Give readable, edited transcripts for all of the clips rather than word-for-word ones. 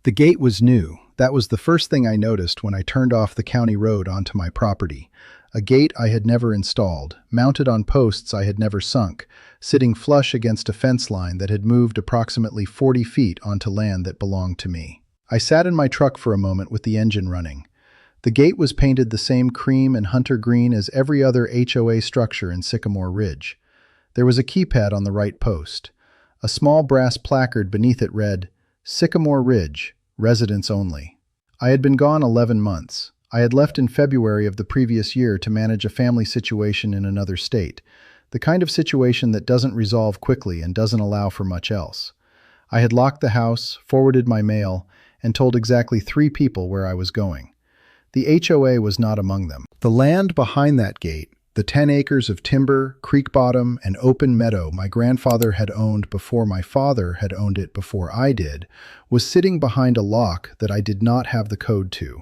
The gate was new. That was the first thing I noticed when I turned off the county road onto my property. A gate I had never installed, mounted on posts I had never sunk, sitting flush against a fence line that had moved approximately 40 feet onto land that belonged to me. I sat in my truck for a moment with the engine running. The gate was painted the same cream and hunter green as every other HOA structure in Sycamore Ridge. There was a keypad on the right post. A small brass placard beneath it read, "Sycamore Ridge, residents only." I had been gone 11 months. I had left in February of the previous year to manage a family situation in another state, the kind of situation that doesn't resolve quickly and doesn't allow for much else. I had locked the house, forwarded my mail, and told exactly 3 people where I was going. The HOA was not among them. The land behind that gate, the 10 acres of timber, creek bottom, and open meadow my grandfather had owned before my father had owned it before I did, was sitting behind a lock that I did not have the code to.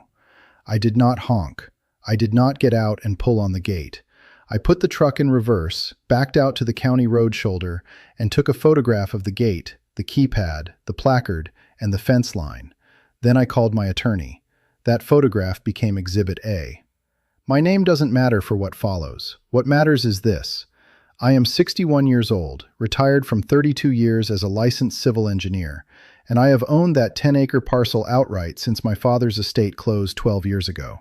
I did not honk. I did not get out and pull on the gate. I put the truck in reverse, backed out to the county road shoulder, and took a photograph of the gate, the keypad, the placard, and the fence line. Then I called my attorney. That photograph became Exhibit A. My name doesn't matter for what follows. What matters is this. I am 61 years old, retired from 32 years as a licensed civil engineer, and I have owned that 10-acre parcel outright since my father's estate closed 12 years ago.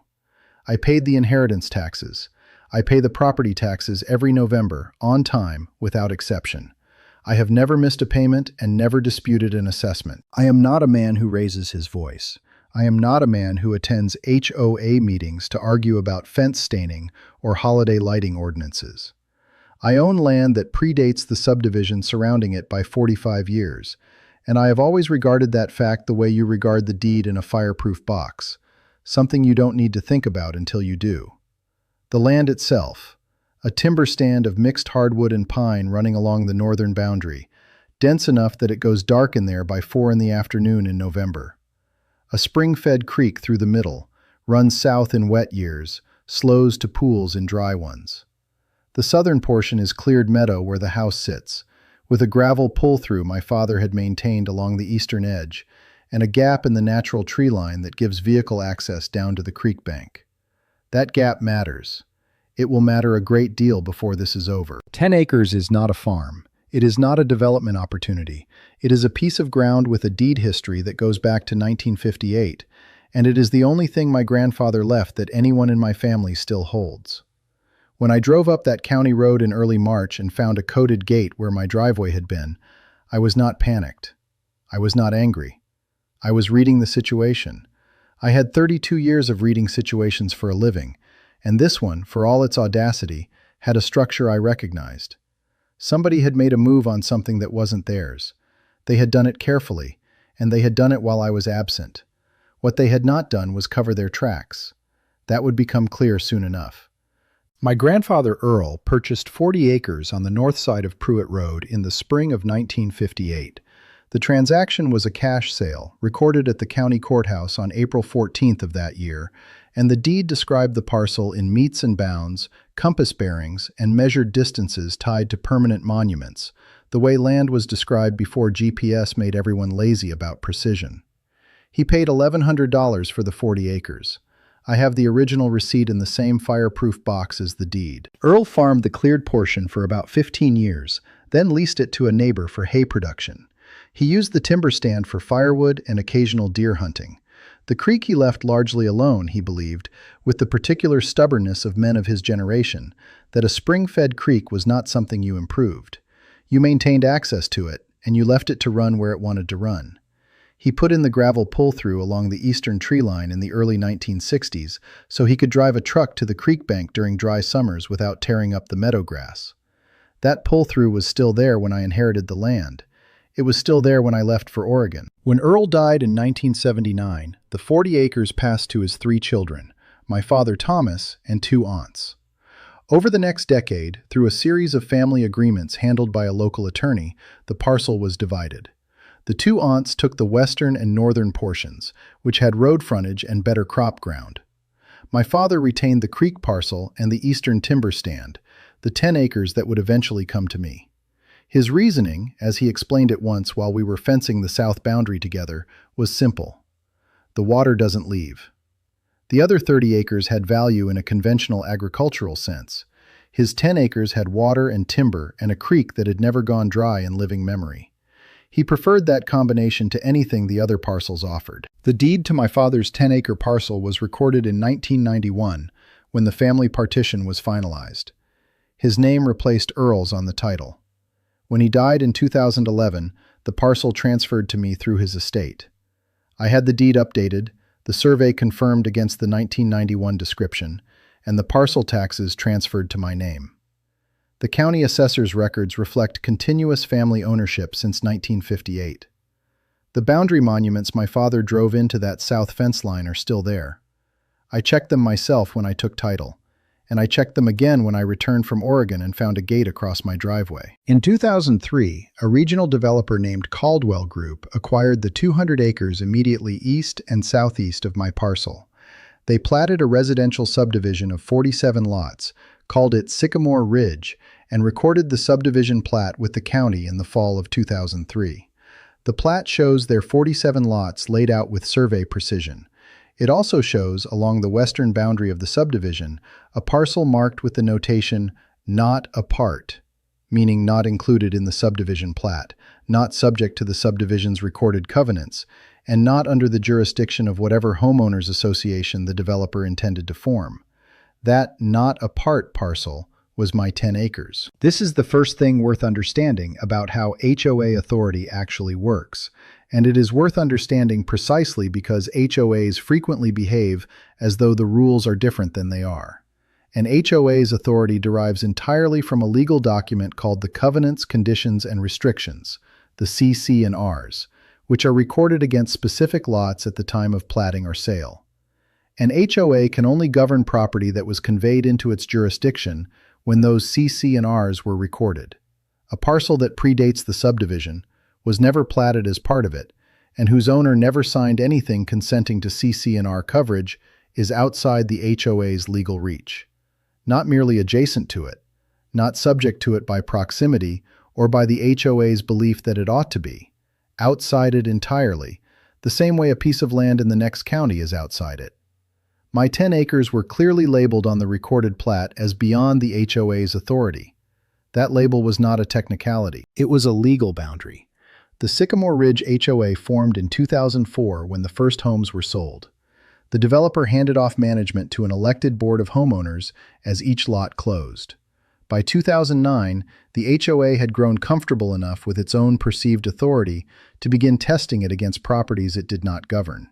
I paid the inheritance taxes. I pay the property taxes every November, on time, without exception. I have never missed a payment and never disputed an assessment. I am not a man who raises his voice. I am not a man who attends HOA meetings to argue about fence staining or holiday lighting ordinances. I own land that predates the subdivision surrounding it by 45 years, and I have always regarded that fact the way you regard the deed in a fireproof box, something you don't need to think about until you do. The land itself, a timber stand of mixed hardwood and pine running along the northern boundary, dense enough that it goes dark in there by 4 in the afternoon in November. A spring-fed creek through the middle, runs south in wet years, slows to pools in dry ones. The southern portion is cleared meadow where the house sits, with a gravel pull-through my father had maintained along the eastern edge, and a gap in the natural tree line that gives vehicle access down to the creek bank. That gap matters. It will matter a great deal before this is over. 10 acres is not a farm. It is not a development opportunity. It is a piece of ground with a deed history that goes back to 1958, and it is the only thing my grandfather left that anyone in my family still holds. When I drove up that county road in early March and found a coded gate where my driveway had been, I was not panicked. I was not angry. I was reading the situation. I had 32 years of reading situations for a living, and this one, for all its audacity, had a structure I recognized. Somebody had made a move on something that wasn't theirs. They had done it carefully, and they had done it while I was absent. What they had not done was cover their tracks. That would become clear soon enough. My grandfather Earl purchased 40 acres on the north side of Pruitt Road in the spring of 1958. The transaction was a cash sale, recorded at the county courthouse on April 14th of that year, and the deed described the parcel in metes and bounds, compass bearings, and measured distances tied to permanent monuments, the way land was described before GPS made everyone lazy about precision. He paid $1,100 for the 40 acres. I have the original receipt in the same fireproof box as the deed. Earl farmed the cleared portion for about 15 years, then leased it to a neighbor for hay production. He used the timber stand for firewood and occasional deer hunting. The creek he left largely alone, he believed, with the particular stubbornness of men of his generation, that a spring-fed creek was not something you improved. You maintained access to it, and you left it to run where it wanted to run. He put in the gravel pull-through along the eastern tree line in the early 1960s so he could drive a truck to the creek bank during dry summers without tearing up the meadow grass. That pull-through was still there when I inherited the land. It was still there when I left for Oregon. When Earl died in 1979, the 40 acres passed to his 3 children, my father Thomas and 2 aunts. Over the next decade, through a series of family agreements handled by a local attorney, the parcel was divided. The 2 aunts took the western and northern portions, which had road frontage and better crop ground. My father retained the creek parcel and the eastern timber stand, the 10 acres that would eventually come to me. His reasoning, as he explained it once while we were fencing the south boundary together, was simple. The water doesn't leave. The other 30 acres had value in a conventional agricultural sense. His 10 acres had water and timber and a creek that had never gone dry in living memory. He preferred that combination to anything the other parcels offered. The deed to my father's 10-acre parcel was recorded in 1991 when the family partition was finalized. His name replaced Earl's on the title. When he died in 2011, the parcel transferred to me through his estate. I had the deed updated, the survey confirmed against the 1991 description, and the parcel taxes transferred to my name. The county assessor's records reflect continuous family ownership since 1958. The boundary monuments my father drove into that south fence line are still there. I checked them myself when I took title, and I checked them again when I returned from Oregon and found a gate across my driveway. In 2003, a regional developer named Caldwell Group acquired the 200 acres immediately east and southeast of my parcel. They platted a residential subdivision of 47 lots, called it Sycamore Ridge, and recorded the subdivision plat with the county in the fall of 2003. The plat shows their 47 lots laid out with survey precision. It also shows, along the western boundary of the subdivision, a parcel marked with the notation, "not a part," meaning not included in the subdivision plat, not subject to the subdivision's recorded covenants, and not under the jurisdiction of whatever homeowners association the developer intended to form. That "not a part" parcel was my 10 acres. This is the first thing worth understanding about how HOA authority actually works, and it is worth understanding precisely because HOAs frequently behave as though the rules are different than they are. An HOA's authority derives entirely from a legal document called the Covenants, Conditions, and Restrictions, the CC&Rs, which are recorded against specific lots at the time of platting or sale. An HOA can only govern property that was conveyed into its jurisdiction when those CC&Rs were recorded. A parcel that predates the subdivision, was never platted as part of it, and whose owner never signed anything consenting to CC&R coverage is outside the HOA's legal reach. Not merely adjacent to it, not subject to it by proximity or by the HOA's belief that it ought to be. Outside it entirely, the same way a piece of land in the next county is outside it. My 10 acres were clearly labeled on the recorded plat as beyond the HOA's authority. That label was not a technicality. It was a legal boundary. The Sycamore Ridge HOA formed in 2004 when the first homes were sold. The developer handed off management to an elected board of homeowners as each lot closed. By 2009, the HOA had grown comfortable enough with its own perceived authority to begin testing it against properties it did not govern.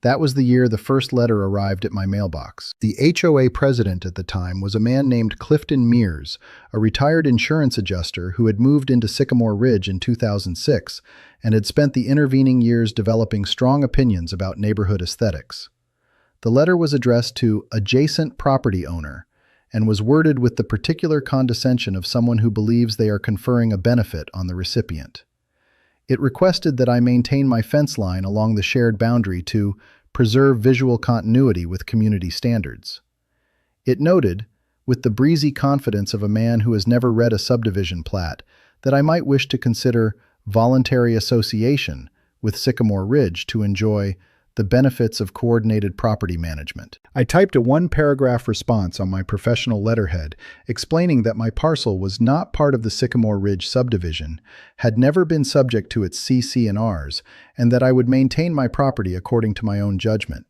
That was the year the first letter arrived at my mailbox. The HOA president at the time was a man named Clifton Mears, a retired insurance adjuster who had moved into Sycamore Ridge in 2006 and had spent the intervening years developing strong opinions about neighborhood aesthetics. The letter was addressed to adjacent property owner and was worded with the particular condescension of someone who believes they are conferring a benefit on the recipient. It requested that I maintain my fence line along the shared boundary to preserve visual continuity with community standards. It noted, with the breezy confidence of a man who has never read a subdivision plat, that I might wish to consider voluntary association with Sycamore Ridge to enjoy the benefits of coordinated property management. I typed a one-paragraph response on my professional letterhead explaining that my parcel was not part of the Sycamore Ridge subdivision, had never been subject to its CC&Rs, and that I would maintain my property according to my own judgment.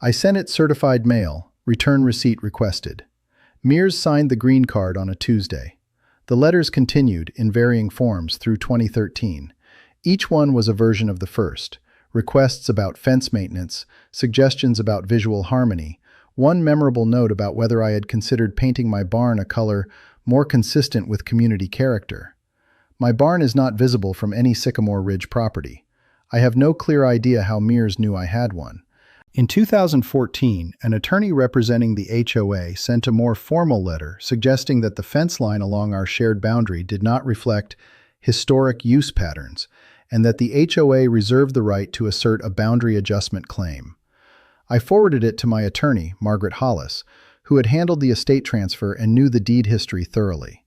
I sent it certified mail, return receipt requested. Mears signed the green card on a Tuesday. The letters continued, in varying forms, through 2013. Each one was a version of the first. Requests about fence maintenance, suggestions about visual harmony, one memorable note about whether I had considered painting my barn a color more consistent with community character. My barn is not visible from any Sycamore Ridge property. I have no clear idea how Mears knew I had one. In 2014, an attorney representing the HOA sent a more formal letter suggesting that the fence line along our shared boundary did not reflect historic use patterns, and that the HOA reserved the right to assert a boundary adjustment claim. I forwarded it to my attorney, Margaret Hollis, who had handled the estate transfer and knew the deed history thoroughly.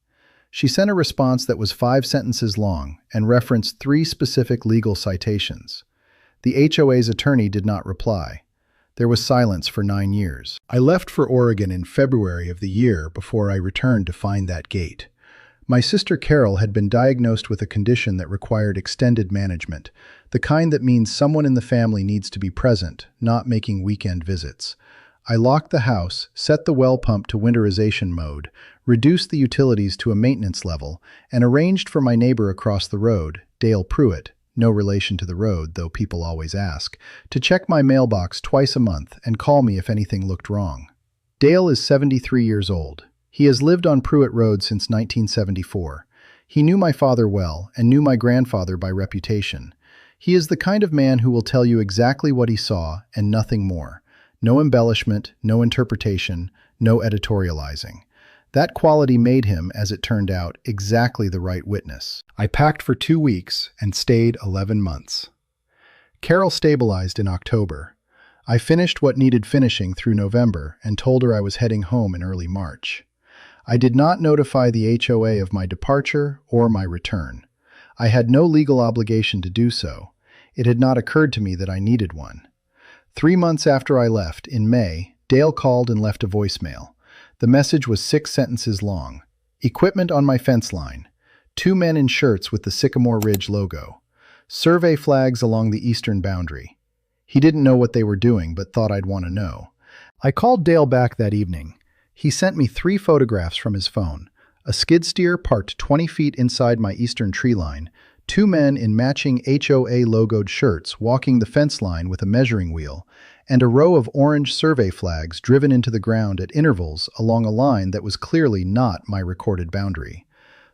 She sent a response that was 5 sentences long and referenced 3 specific legal citations. The HOA's attorney did not reply. There was silence for 9 years. I left for Oregon in February of the year before I returned to find that gate. My sister Carol had been diagnosed with a condition that required extended management, the kind that means someone in the family needs to be present, not making weekend visits. I locked the house, set the well pump to winterization mode, reduced the utilities to a maintenance level, and arranged for my neighbor across the road, Dale Pruitt, no relation to the road, though people always ask, to check my mailbox twice a month and call me if anything looked wrong. Dale is 73 years old. He has lived on Pruitt Road since 1974. He knew my father well and knew my grandfather by reputation. He is the kind of man who will tell you exactly what he saw and nothing more. No embellishment, no interpretation, no editorializing. That quality made him, as it turned out, exactly the right witness. I packed for 2 weeks and stayed 11 months. Carol stabilized in October. I finished what needed finishing through November and told her I was heading home in early March. I did not notify the HOA of my departure or my return. I had no legal obligation to do so. It had not occurred to me that I needed one. 3 months after I left, in May, Dale called and left a voicemail. The message was 6 sentences long. Equipment on my fence line. 2 men in shirts with the Sycamore Ridge logo. Survey flags along the eastern boundary. He didn't know what they were doing, but thought I'd want to know. I called Dale back that evening. He sent me 3 photographs from his phone. A skid steer parked 20 feet inside my eastern tree line, 2 men in matching HOA logoed shirts walking the fence line with a measuring wheel, and a row of orange survey flags driven into the ground at intervals along a line that was clearly not my recorded boundary.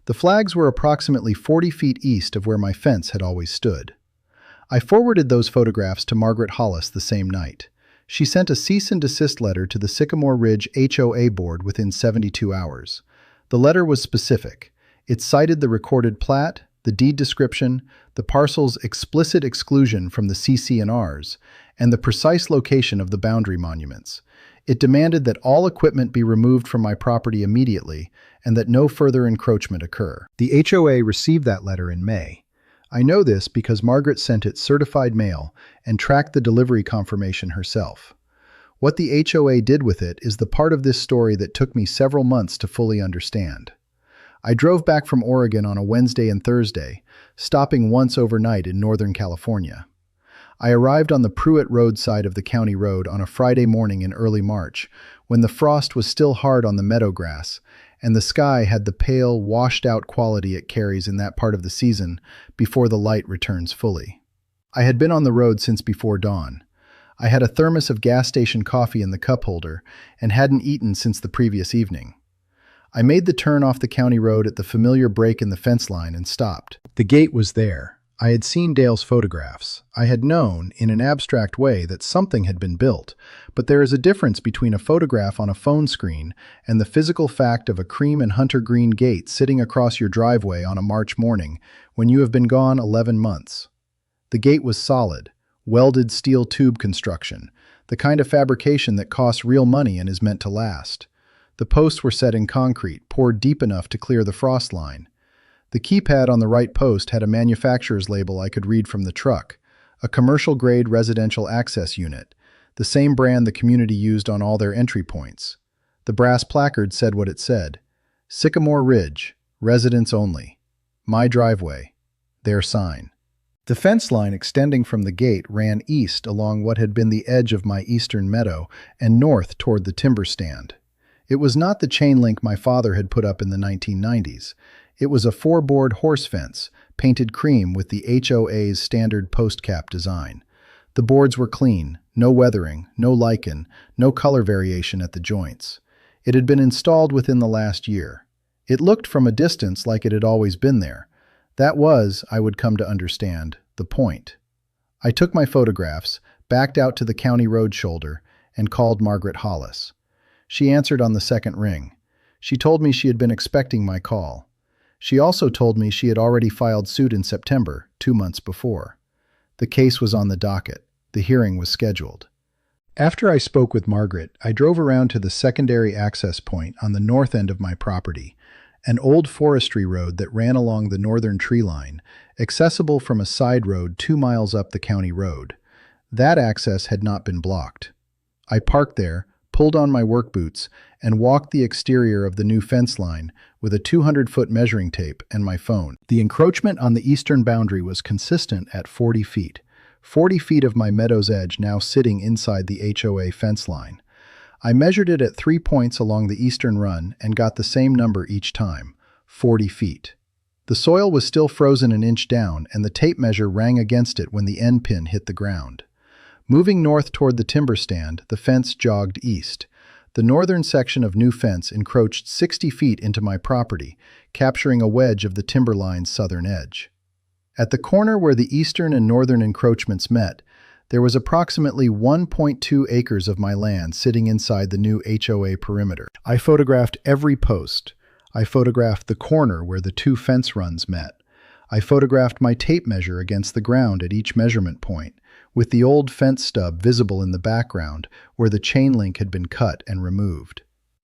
The flags were approximately 40 feet east of where my fence had always stood. I forwarded those photographs to Margaret Hollis the same night. She sent a cease and desist letter to the Sycamore Ridge HOA board within 72 hours. The letter was specific. It cited the recorded plat, the deed description, the parcel's explicit exclusion from the CC&Rs, and the precise location of the boundary monuments. It demanded that all equipment be removed from my property immediately and that no further encroachment occur. The HOA received that letter in May. I know this because Margaret sent it certified mail and tracked the delivery confirmation herself. What the HOA did with it is the part of this story that took me several months to fully understand. I drove back from Oregon on a Wednesday and Thursday, stopping once overnight in Northern California. I arrived on the Pruitt Road side of the county road on a Friday morning in early March, when the frost was still hard on the meadow grass, and the sky had the pale, washed-out quality it carries in that part of the season before the light returns fully. I had been on the road since before dawn. I had a thermos of gas station coffee in the cup holder and hadn't eaten since the previous evening. I made the turn off the county road at the familiar break in the fence line and stopped. The gate was there. I had seen Dale's photographs. I had known, in an abstract way, that something had been built, but there is a difference between a photograph on a phone screen and the physical fact of a cream and hunter green gate sitting across your driveway on a March morning when you have been gone 11 months. The gate was solid, welded steel tube construction, the kind of fabrication that costs real money and is meant to last. The posts were set in concrete, poured deep enough to clear the frost line. The keypad on the right post had a manufacturer's label I could read from the truck, a commercial-grade residential access unit, the same brand the community used on all their entry points. The brass placard said what it said: Sycamore Ridge, residents only. My driveway. Their sign. The fence line extending from the gate ran east along what had been the edge of my eastern meadow and north toward the timber stand. It was not the chain link my father had put up in the 1990s. It was a 4-board horse fence, painted cream with the HOA's standard post cap design. The boards were clean, no weathering, no lichen, no color variation at the joints. It had been installed within the last year. It looked from a distance like it had always been there. That was, I would come to understand, the point. I took my photographs, backed out to the county road shoulder, and called Margaret Hollis. She answered on the second ring. She told me she had been expecting my call. She also told me she had already filed suit in September, 2 months before. The case was on the docket. The hearing was scheduled. After I spoke with Margaret, I drove around to the secondary access point on the north end of my property, an old forestry road that ran along the northern tree line, accessible from a side road 2 miles up the county road. That access had not been blocked. I parked there, pulled on my work boots, and walked the exterior of the new fence line with a 200-foot measuring tape and my phone. The encroachment on the eastern boundary was consistent at 40 feet. 40 feet of my meadow's edge now sitting inside the HOA fence line. I measured it at 3 points along the eastern run and got the same number each time, 40 feet. The soil was still frozen an inch down, and the tape measure rang against it when the end pin hit the ground. Moving north toward the timber stand, the fence jogged east. The northern section of new fence encroached 60 feet into my property, capturing a wedge of the timber line's southern edge. At the corner where the eastern and northern encroachments met, there was approximately 1.2 acres of my land sitting inside the new HOA perimeter. I photographed every post. I photographed the corner where the two fence runs met. I photographed my tape measure against the ground at each measurement point, with the old fence stub visible in the background where the chain link had been cut and removed.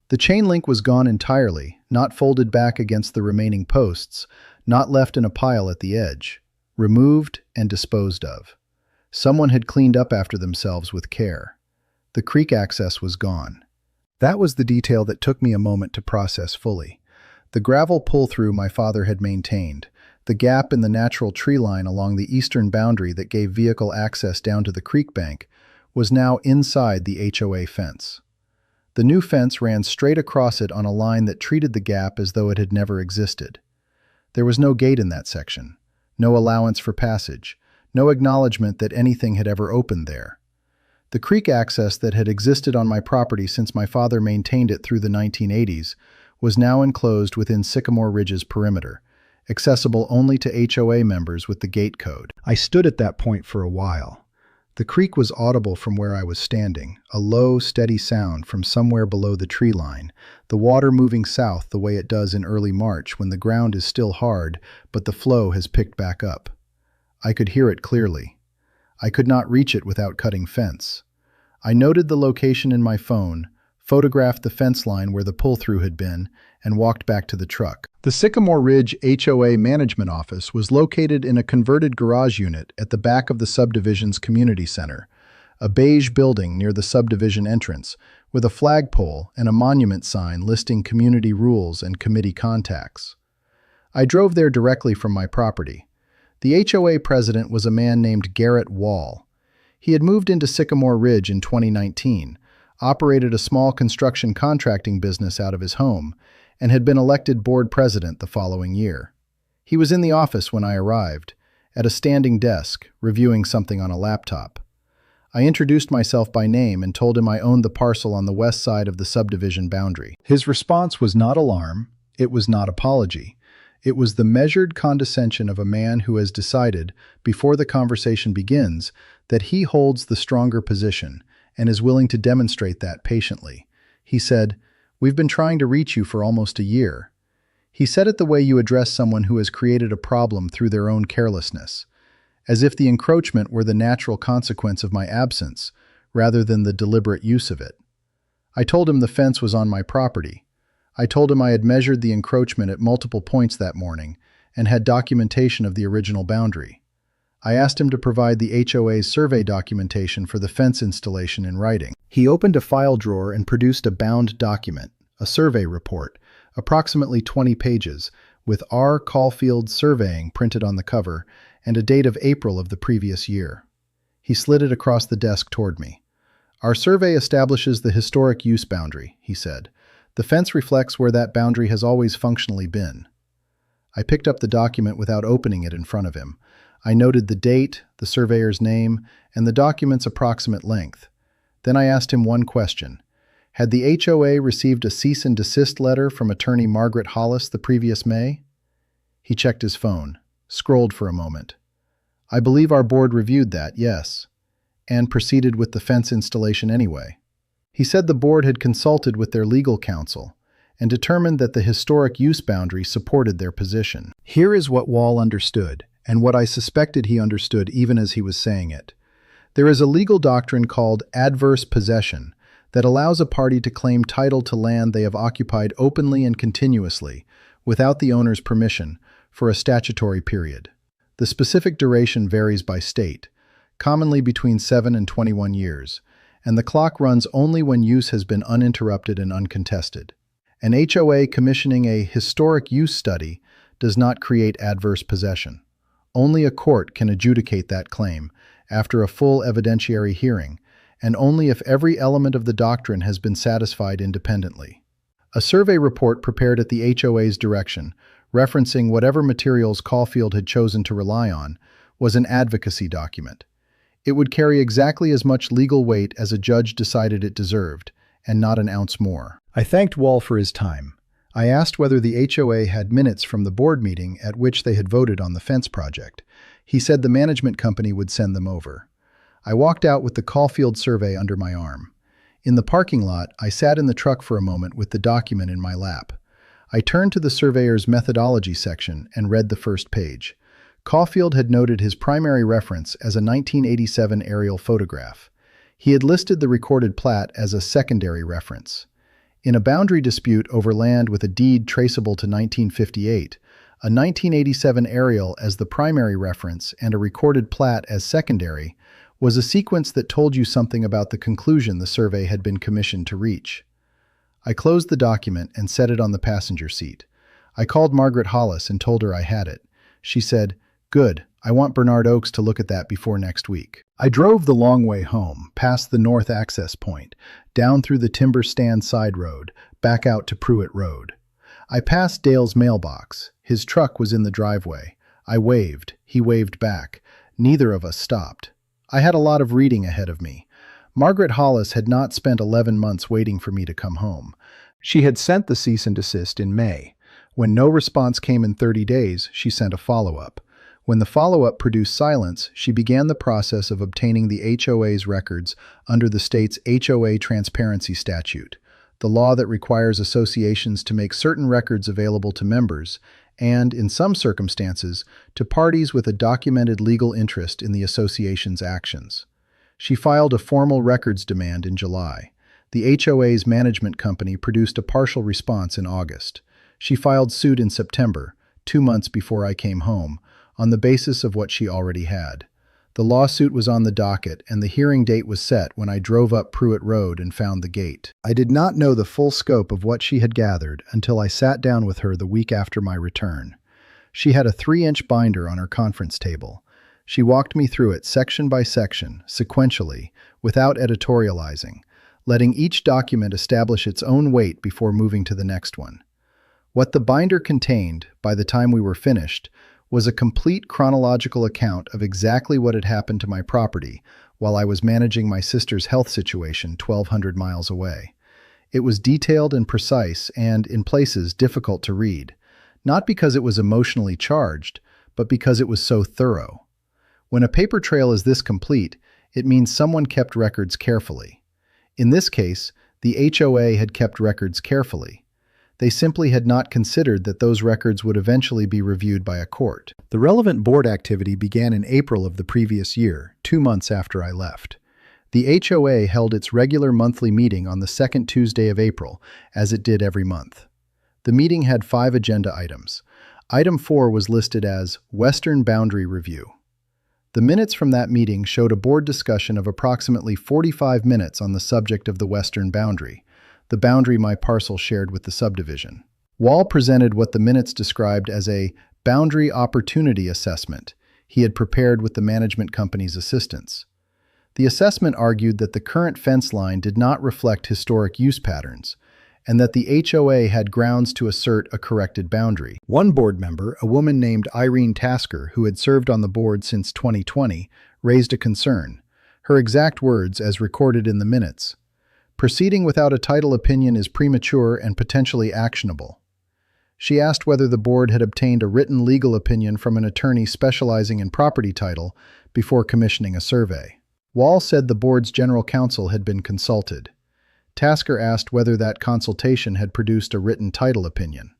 The chain link was gone entirely, not folded back against the remaining posts, not left in a pile at the edge. Removed and disposed of. Someone had cleaned up after themselves with care. The creek access was gone. That was the detail that took me a moment to process fully. The gravel pull-through my father had maintained, the gap in the natural tree line along the eastern boundary that gave vehicle access down to the creek bank, was now inside the HOA fence. The new fence ran straight across it on a line that treated the gap as though it had never existed. There was no gate in that section. No allowance for passage, no acknowledgement that anything had ever opened there. The creek access that had existed on my property since my father maintained it through the 1980s was now enclosed within Sycamore Ridge's perimeter, accessible only to HOA members with the gate code. I stood at that point for a while. The creek was audible from where I was standing, a low, steady sound from somewhere below the tree line, the water moving south the way it does in early March when the ground is still hard, but the flow has picked back up. I could hear it clearly. I could not reach it without cutting fence. I noted the location in my phone, photographed the fence line where the pull-through had been, and walked back to the truck. The Sycamore Ridge HOA Management Office was located in a converted garage unit at the back of the subdivision's community center, a beige building near the subdivision entrance, with a flagpole and a monument sign listing community rules and committee contacts. I drove there directly from my property. The HOA president was a man named Garrett Wall. He had moved into Sycamore Ridge in 2019, operated a small construction contracting business out of his home, and had been elected board president the following year. He was in the office when I arrived, at a standing desk, reviewing something on a laptop. I introduced myself by name and told him I owned the parcel on the west side of the subdivision boundary. His response was not alarm, it was not apology. It was the measured condescension of a man who has decided, before the conversation begins, that he holds the stronger position and is willing to demonstrate that patiently. He said, "We've been trying to reach you for almost a year." He said it the way you address someone who has created a problem through their own carelessness, as if the encroachment were the natural consequence of my absence, rather than the deliberate use of it. I told him the fence was on my property. I told him I had measured the encroachment at multiple points that morning and had documentation of the original boundary. I asked him to provide the HOA's survey documentation for the fence installation in writing. He opened a file drawer and produced a bound document, a survey report, approximately 20 pages, with R. Caulfield Surveying printed on the cover and a date of April of the previous year. He slid it across the desk toward me. "Our survey establishes the historic use boundary," he said. "The fence reflects where that boundary has always functionally been." I picked up the document without opening it in front of him. I noted the date, the surveyor's name, and the document's approximate length. Then I asked him one question. Had the HOA received a cease and desist letter from attorney Margaret Hollis the previous May? He checked his phone, scrolled for a moment. "I believe our board reviewed that, yes, and proceeded with the fence installation anyway." He said the board had consulted with their legal counsel and determined that the historic use boundary supported their position. Here is what Wall understood, and what I suspected he understood even as he was saying it. There is a legal doctrine called adverse possession that allows a party to claim title to land they have occupied openly and continuously, without the owner's permission, for a statutory period. The specific duration varies by state, commonly between 7 and 21 years, and the clock runs only when use has been uninterrupted and uncontested. An HOA commissioning a historic use study does not create adverse possession. Only a court can adjudicate that claim after a full evidentiary hearing, and only if every element of the doctrine has been satisfied independently. A survey report prepared at the HOA's direction, referencing whatever materials Caulfield had chosen to rely on, was an advocacy document. It would carry exactly as much legal weight as a judge decided it deserved, and not an ounce more. I thanked Wall for his time. I asked whether the HOA had minutes from the board meeting at which they had voted on the fence project. He said the management company would send them over. I walked out with the Caulfield survey under my arm. In the parking lot, I sat in the truck for a moment with the document in my lap. I turned to the surveyor's methodology section and read the first page. Caulfield had noted his primary reference as a 1987 aerial photograph. He had listed the recorded plat as a secondary reference. In a boundary dispute over land with a deed traceable to 1958, a 1987 aerial as the primary reference and a recorded plat as secondary was a sequence that told you something about the conclusion the survey had been commissioned to reach. I closed the document and set it on the passenger seat. I called Margaret Hollis and told her I had it. She said, "Good, I want Bernard Oakes to look at that before next week." I drove the long way home, past the north access point, down through the Timber Stand side road, back out to Pruitt Road. I passed Dale's mailbox. His truck was in the driveway. I waved. He waved back. Neither of us stopped. I had a lot of reading ahead of me. Margaret Hollis had not spent 11 months waiting for me to come home. She had sent the cease and desist in May. When no response came in 30 days, she sent a follow-up. When the follow-up produced silence, she began the process of obtaining the HOA's records under the state's HOA Transparency Statute, the law that requires associations to make certain records available to members and, in some circumstances, to parties with a documented legal interest in the association's actions. She filed a formal records demand in July. The HOA's management company produced a partial response in August. She filed suit in September, 2 months before I came home, on the basis of what she already had. The lawsuit was on the docket, and the hearing date was set when I drove up Pruitt Road and found the gate. I did not know the full scope of what she had gathered until I sat down with her the week after my return. She had a 3-inch binder on her conference table. She walked me through it section by section, sequentially, without editorializing, letting each document establish its own weight before moving to the next one. What the binder contained, by the time we were finished, was a complete chronological account of exactly what had happened to my property while I was managing my sister's health situation 1,200 miles away. It was detailed and precise and, in places, difficult to read, not because it was emotionally charged, but because it was so thorough. When a paper trail is this complete, it means someone kept records carefully. In this case, the HOA had kept records carefully. They simply had not considered that those records would eventually be reviewed by a court. The relevant board activity began in April of the previous year, 2 months after I left. The HOA held its regular monthly meeting on the second Tuesday of April, as it did every month. The meeting had 5 agenda items. Item 4 was listed as Western Boundary Review. The minutes from that meeting showed a board discussion of approximately 45 minutes on the subject of the western boundary, the boundary my parcel shared with the subdivision. Wall presented what the minutes described as a boundary opportunity assessment he had prepared with the management company's assistance. The assessment argued that the current fence line did not reflect historic use patterns, and that the HOA had grounds to assert a corrected boundary. One board member, a woman named Irene Tasker, who had served on the board since 2020, raised a concern. Her exact words, as recorded in the minutes: "Proceeding without a title opinion is premature and potentially actionable." She asked whether the board had obtained a written legal opinion from an attorney specializing in property title before commissioning a survey. Wall said the board's general counsel had been consulted. Tasker asked whether that consultation had produced a written title opinion.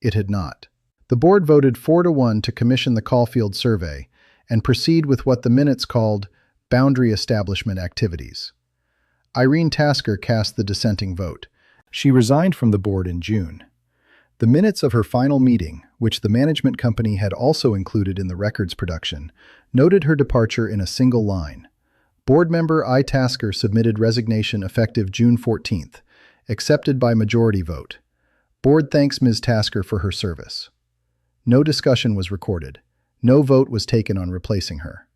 It had not. The board voted 4-1 to commission the Caulfield survey and proceed with what the minutes called boundary establishment activities. Irene Tasker cast the dissenting vote. She resigned from the board in June. The minutes of her final meeting, which the management company had also included in the records production, noted her departure in a single line. Board member I. Tasker submitted resignation effective June 14th, accepted by majority vote. Board thanks Ms. Tasker for her service. No discussion was recorded. No vote was taken on replacing her.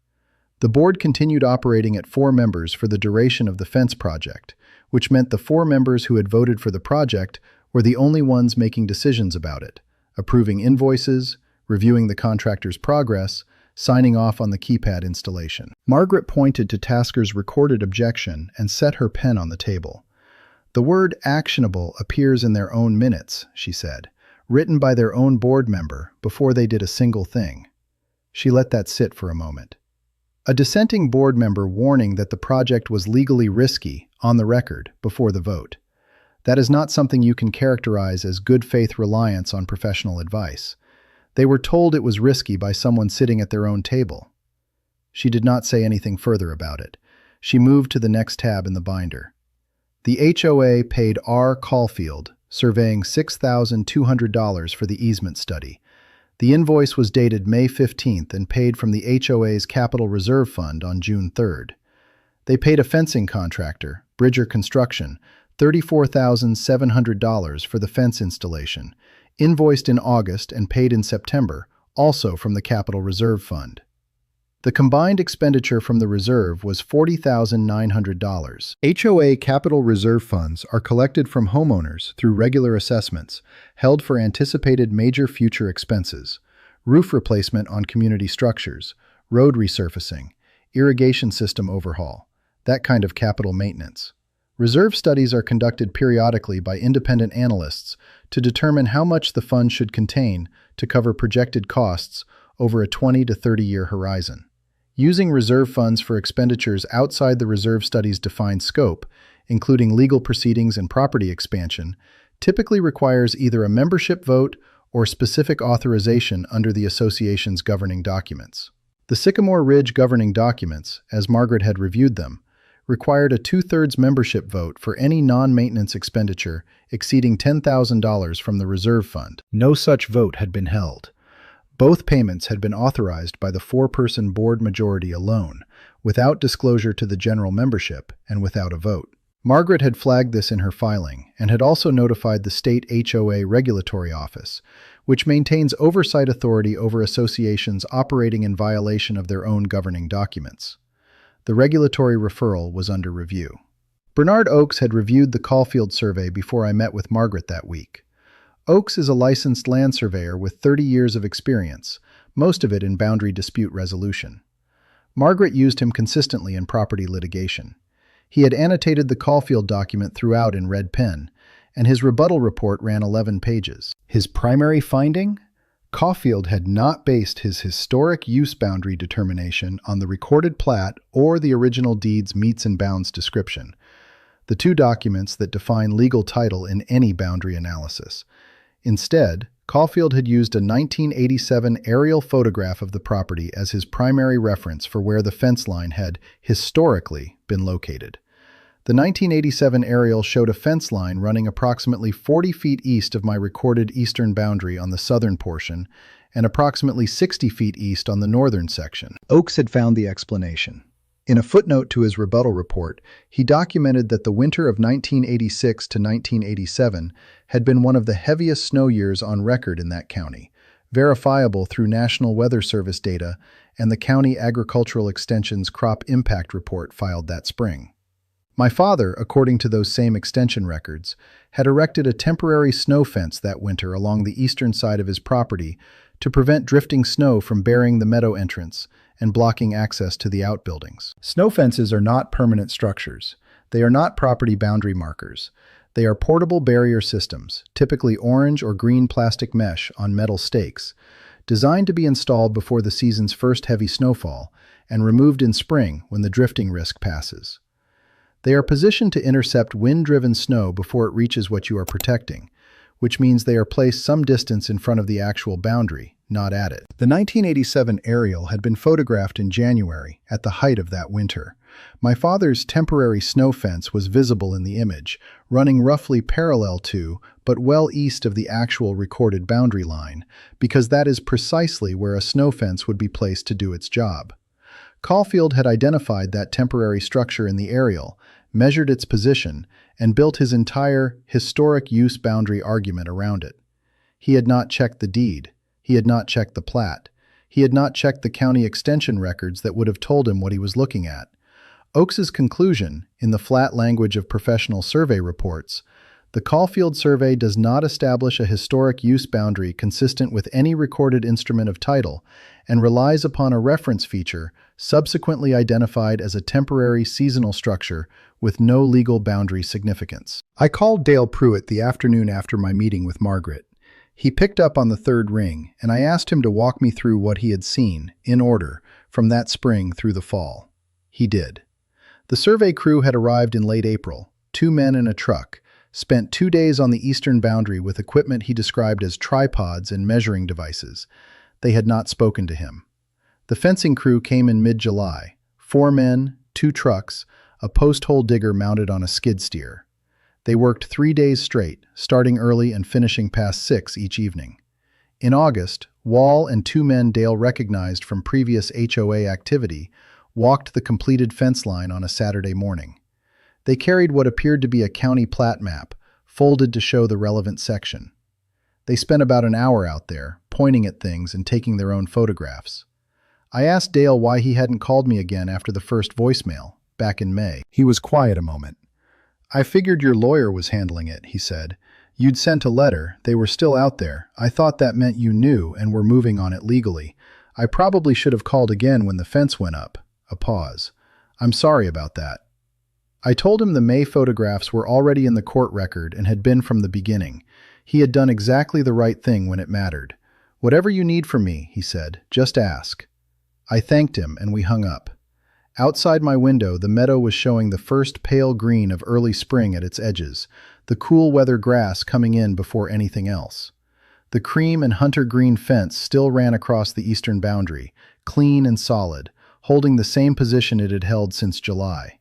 The board continued operating at 4 members for the duration of the fence project, which meant the 4 members who had voted for the project were the only ones making decisions about it, approving invoices, reviewing the contractor's progress, signing off on the keypad installation. Margaret pointed to Tasker's recorded objection and set her pen on the table. The word actionable appears in their own minutes, she said, written by their own board member before they did a single thing. She let that sit for a moment. A dissenting board member warning that the project was legally risky on the record before the vote. That is not something you can characterize as good faith reliance on professional advice. They were told it was risky by someone sitting at their own table. She did not say anything further about it. She moved to the next tab in the binder. The HOA paid R. Caulfield, surveying $6,200 for the easement study. The invoice was dated May 15th and paid from the HOA's Capital Reserve Fund on June 3rd. They paid a fencing contractor, Bridger Construction, $34,700 for the fence installation, invoiced in August and paid in September, also from the Capital Reserve Fund. The combined expenditure from the reserve was $40,900. HOA Capital Reserve Funds are collected from homeowners through regular assessments, held for anticipated major future expenses, roof replacement on community structures, road resurfacing, irrigation system overhaul, that kind of capital maintenance. Reserve studies are conducted periodically by independent analysts to determine how much the fund should contain to cover projected costs over a 20 to 30-year horizon. Using reserve funds for expenditures outside the reserve study's defined scope, including legal proceedings and property expansion, typically requires either a membership vote or specific authorization under the association's governing documents. The Sycamore Ridge governing documents, as Margaret had reviewed them, required a 2/3 membership vote for any non-maintenance expenditure exceeding $10,000 from the reserve fund. No such vote had been held. Both payments had been authorized by the 4-person board majority alone, without disclosure to the general membership and without a vote. Margaret had flagged this in her filing and had also notified the state HOA Regulatory Office, which maintains oversight authority over associations operating in violation of their own governing documents. The regulatory referral was under review. Bernard Oakes had reviewed the Caulfield survey before I met with Margaret that week. Oakes is a licensed land surveyor with 30 years of experience, most of it in boundary dispute resolution. Margaret used him consistently in property litigation. He had annotated the Caulfield document throughout in red pen, and his rebuttal report ran 11 pages. His primary finding? Caulfield had not based his historic use boundary determination on the recorded plat or the original deed's meets and bounds description, the 2 documents that define legal title in any boundary analysis. Instead, Caulfield had used a 1987 aerial photograph of the property as his primary reference for where the fence line had historically been located. The 1987 aerial showed a fence line running approximately 40 feet east of my recorded eastern boundary on the southern portion and approximately 60 feet east on the northern section. Oakes had found the explanation. In a footnote to his rebuttal report, he documented that the winter of 1986 to 1987 had been one of the heaviest snow years on record in that county, verifiable through National Weather Service data and the County Agricultural Extension's crop impact report filed that spring. My father, according to those same extension records, had erected a temporary snow fence that winter along the eastern side of his property to prevent drifting snow from burying the meadow entrance and blocking access to the outbuildings. Snow fences are not permanent structures. They are not property boundary markers. They are portable barrier systems, typically orange or green plastic mesh on metal stakes, designed to be installed before the season's first heavy snowfall and removed in spring when the drifting risk passes. They are positioned to intercept wind-driven snow before it reaches what you are protecting, which means they are placed some distance in front of the actual boundary, not at it. The 1987 aerial had been photographed in January, at the height of that winter, My father's temporary snow fence was visible in the image, running roughly parallel to, but well east of the actual recorded boundary line, because that is precisely where a snow fence would be placed to do its job. Caulfield had identified that temporary structure in the aerial, measured its position, and built his entire historic use boundary argument around it. He had not checked the deed. He had not checked the plat. He had not checked the county extension records that would have told him what he was looking at. Oakes's conclusion, in the flat language of professional survey reports, the Caulfield survey does not establish a historic use boundary consistent with any recorded instrument of title and relies upon a reference feature subsequently identified as a temporary seasonal structure with no legal boundary significance. I called Dale Pruitt the afternoon after my meeting with Margaret. He picked up on the third ring, and I asked him to walk me through what he had seen, in order, from that spring through the fall. He did. The survey crew had arrived in late April, 2 men in a truck, spent 2 days on the eastern boundary with equipment he described as tripods and measuring devices. They had not spoken to him. The fencing crew came in mid-July, 4 men, 2 trucks, a post-hole digger mounted on a skid steer. They worked 3 days straight, starting early and finishing past 6 each evening. In August, Wall and 2 men Dale recognized from previous HOA activity walked the completed fence line on a Saturday morning. They carried what appeared to be a county plat map, folded to show the relevant section. They spent about an hour out there, pointing at things and taking their own photographs. I asked Dale why he hadn't called me again after the first voicemail, back in May. He was quiet a moment. "I figured your lawyer was handling it," he said. "You'd sent a letter, they were still out there. I thought that meant you knew and were moving on it legally. I probably should have called again when the fence went up." A pause. "I'm sorry about that." I told him the May photographs were already in the court record and had been from the beginning. He had done exactly the right thing when it mattered. "Whatever you need from me," he said, "just ask." I thanked him and we hung up. Outside my window, the meadow was showing the first pale green of early spring at its edges, the cool weather grass coming in before anything else. The cream and hunter green fence still ran across the eastern boundary, clean and solid, holding the same position it had held since July.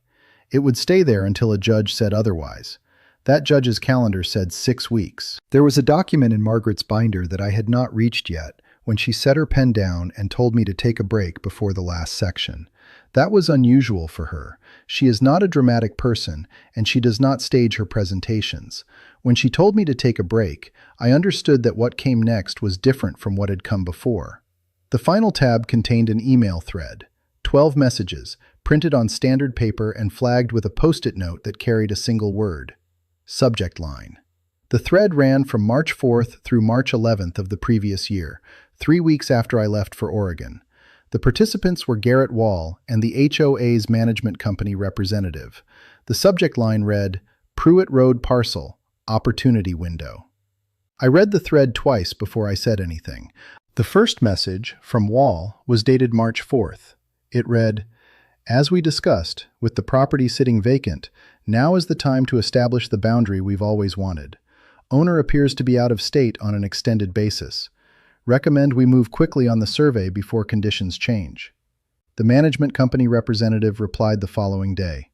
It would stay there until a judge said otherwise. That judge's calendar said 6 weeks. There was a document in Margaret's binder that I had not reached yet when she set her pen down and told me to take a break before the last section. That was unusual for her. She is not a dramatic person, and she does not stage her presentations. When she told me to take a break, I understood that what came next was different from what had come before. The final tab contained an email thread, 12 messages, printed on standard paper and flagged with a post-it note that carried a single word. Subject line. The thread ran from March 4th through March 11th of the previous year, 3 weeks after I left for Oregon. The participants were Garrett Wall and the HOA's management company representative. The subject line read, "Pruitt Road Parcel, Opportunity Window." I read the thread twice before I said anything. The first message, from Wall, was dated March 4th. It read, "As we discussed, with the property sitting vacant, now is the time to establish the boundary we've always wanted. Owner appears to be out of state on an extended basis. Recommend we move quickly on the survey before conditions change." The management company representative replied the following day.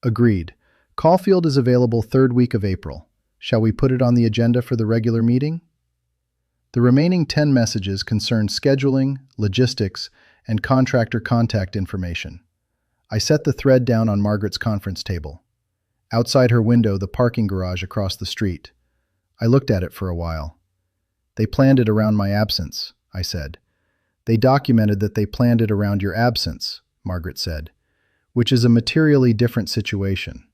"Agreed. Caulfield is available 3rd week of April. Shall we put it on the agenda for the regular meeting?" The remaining 10 messages concerned scheduling, logistics, and contractor contact information. I set the thread down on Margaret's conference table. Outside her window, the parking garage across the street. I looked at it for a while. "They planned it around my absence," I said. "They documented that they planned it around your absence," Margaret said, "which is a materially different situation."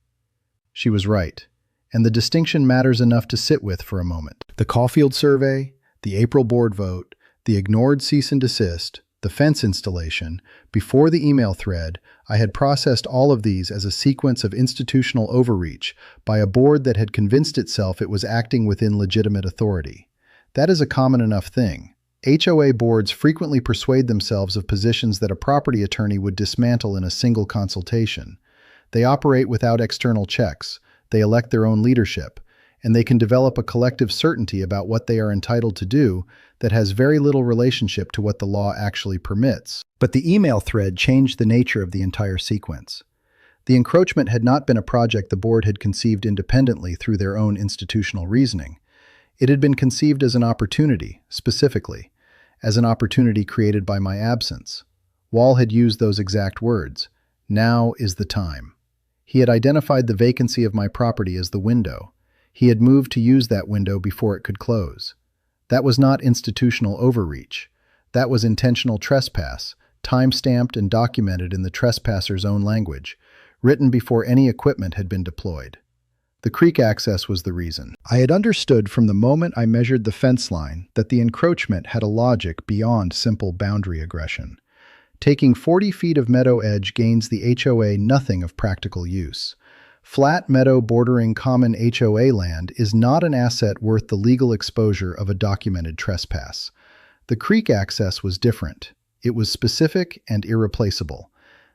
She was right, and the distinction matters enough to sit with for a moment. The Caulfield survey, the April board vote, the ignored cease and desist, the fence installation, before the email thread, I had processed all of these as a sequence of institutional overreach by a board that had convinced itself it was acting within legitimate authority. That is a common enough thing. HOA boards frequently persuade themselves of positions that a property attorney would dismantle in a single consultation. They operate without external checks, they elect their own leadership, and they can develop a collective certainty about what they are entitled to do that has very little relationship to what the law actually permits. But the email thread changed the nature of the entire sequence. The encroachment had not been a project the board had conceived independently through their own institutional reasoning. It had been conceived as an opportunity, specifically, as an opportunity created by my absence. Wall had used those exact words. Now is the time. He had identified the vacancy of my property as the window. He had moved to use that window before it could close. That was not institutional overreach. That was intentional trespass, time-stamped and documented in the trespasser's own language, written before any equipment had been deployed. The creek access was the reason. I had understood from the moment I measured the fence line that the encroachment had a logic beyond simple boundary aggression. Taking 40 feet of meadow edge gains the HOA nothing of practical use. Flat meadow bordering common HOA land is not an asset worth the legal exposure of a documented trespass. The creek access was different. It was specific and irreplaceable.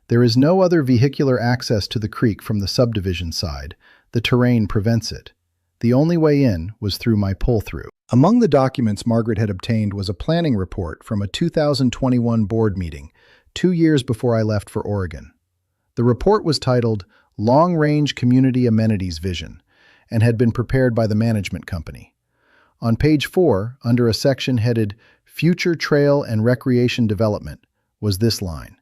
There is no other vehicular access to the creek from the subdivision side. The terrain prevents it. The only way in was through my pull-through. Among the documents Margaret had obtained was a planning report from a 2021 board meeting, 2 years before I left for Oregon. The report was titled Long-Range Community Amenities Vision and had been prepared by the management company. On page 4, under a section headed Future Trail and Recreation Development, was this line: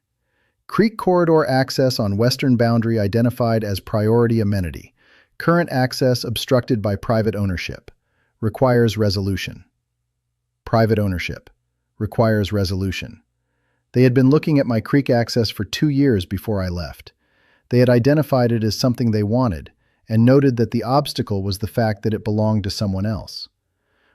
Creek corridor access on western boundary identified as priority amenity. Current access obstructed by private ownership. Requires resolution. Private ownership. Requires resolution. They had been looking at my creek access for 2 years before I left. They had identified it as something they wanted, and noted that the obstacle was the fact that it belonged to someone else.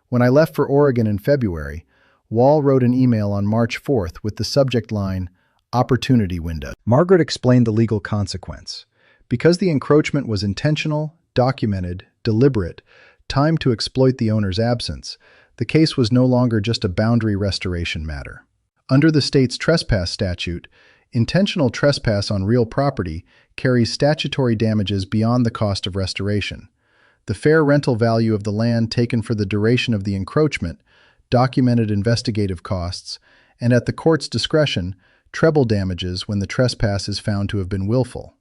When I left for Oregon in February, Wall wrote an email on March 4th with the subject line, Opportunity Window. Margaret explained the legal consequence. Because the encroachment was intentional, documented, deliberate, timed to exploit the owner's absence, the case was no longer just a boundary restoration matter. Under the state's trespass statute, intentional trespass on real property carries statutory damages beyond the cost of restoration. The fair rental value of the land taken for the duration of the encroachment, documented investigative costs, and at the court's discretion, treble damages when the trespass is found to have been willful.